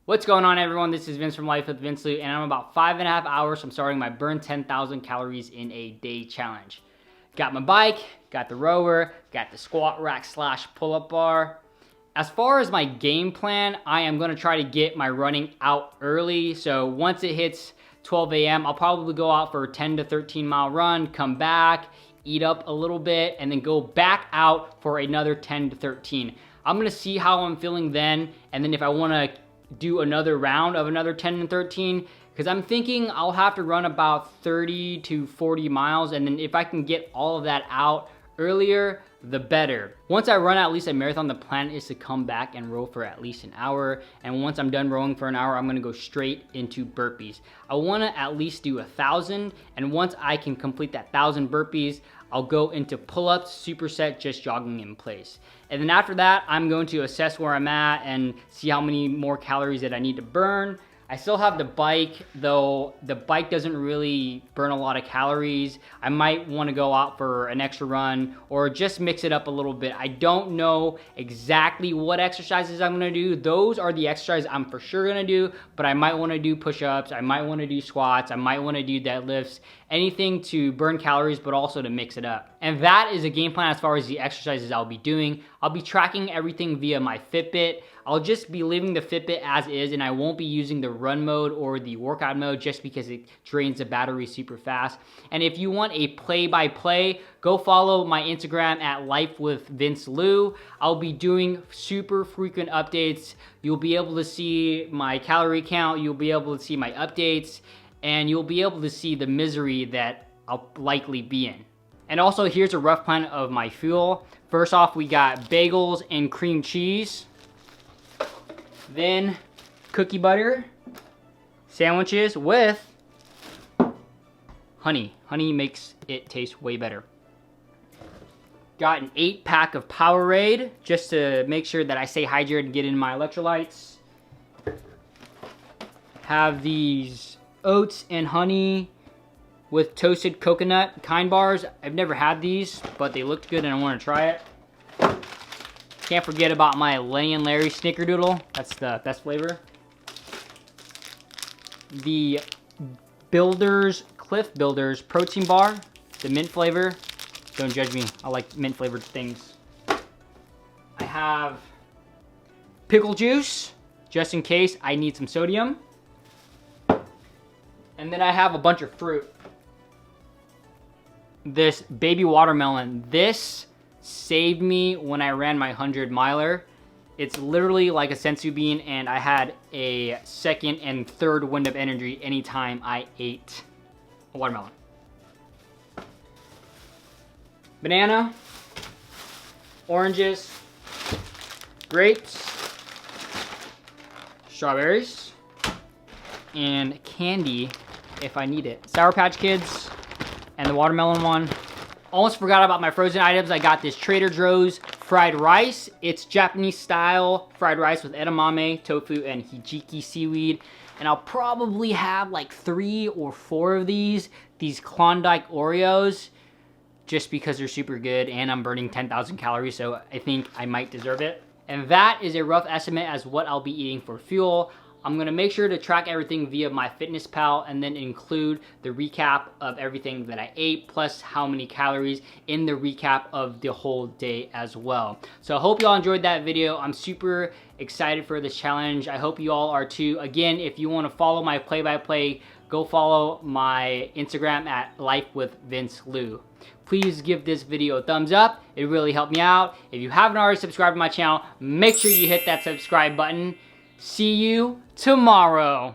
What's going on, everyone? This is Vince from Life with Vince Luu, and I'm about 5.5 hours from starting my burn 10,000 calories in a day challenge. Got my bike, got the rower, got the squat rack / pull-up bar. As far as my game plan, I am going to try to get my running out early. So once it hits 12 a.m., I'll probably go out for a 10 to 13 mile run, come back, eat up a little bit, and then go back out for another 10 to 13. I'm going to see how I'm feeling then, and then if I want to do another round of another 10 and 13, because I'm thinking I'll have to run about 30 to 40 miles, and then if I can get all of that out earlier, the better. Once I run at least a marathon, the plan is to come back and row for at least an hour, and once I'm done rowing for an hour, I'm gonna go straight into burpees. I wanna at least do 1,000, and once I can complete that 1,000 burpees, I'll go into pull-ups, superset, just jogging in place. And then after that, I'm going to assess where I'm at and see how many more calories that I need to burn. I still have the bike, though the bike doesn't really burn a lot of calories. I might want to go out for an extra run or just mix it up a little bit. I don't know exactly what exercises I'm going to do. Those are the exercises I'm for sure going to do, but I might want to do push-ups, I might want to do squats, I might want to do deadlifts, anything to burn calories, but also to mix it up. And that is a game plan as far as the exercises I'll be doing. I'll be tracking everything via my Fitbit. I'll just be leaving the Fitbit as is, and I won't be using the run mode or the workout mode just because it drains the battery super fast. And if you want a play-by-play, go follow my Instagram at Life with Vince Luu. I'll be doing super frequent updates. You'll be able to see my calorie count, you'll be able to see my updates, and you'll be able to see the misery that I'll likely be in. And also, here's a rough plan of my fuel. First off, we got bagels and cream cheese. Then cookie butter sandwiches with honey. Honey makes it taste way better. Got an 8-pack of Powerade just to make sure that I stay hydrated and get in my electrolytes. Have these oats and honey with toasted coconut kind bars. I've never had these, but they looked good and I want to try it. Can't forget about my Lenny and Larry Snickerdoodle. That's the best flavor. The Cliff Builders protein bar, the mint flavor. Don't judge me, I like mint flavored things. I have pickle juice, just in case I need some sodium. And then I have a bunch of fruit. This baby watermelon, this saved me when I ran my 100-miler. It's literally like a sensu bean, and I had a second and third wind of energy anytime I ate a watermelon. Banana, oranges, grapes, strawberries, and candy if I need it. Sour Patch Kids and the watermelon one. Almost forgot about my frozen items. I got this Trader Joe's fried rice. It's Japanese style fried rice with edamame, tofu, and hijiki seaweed. And I'll probably have like 3 or 4 of these Klondike Oreos, just because they're super good and I'm burning 10,000 calories, so I think I might deserve it. And that is a rough estimate as what I'll be eating for fuel. I'm gonna make sure to track everything via MyFitnessPal and then include the recap of everything that I ate, plus how many calories in the recap of the whole day as well. So I hope you all enjoyed that video. I'm super excited for this challenge. I hope you all are too. Again, if you wanna follow my play-by-play, go follow my Instagram at Life with Vince Luu. Please give this video a thumbs up. It really helped me out. If you haven't already subscribed to my channel, make sure you hit that subscribe button. See you tomorrow.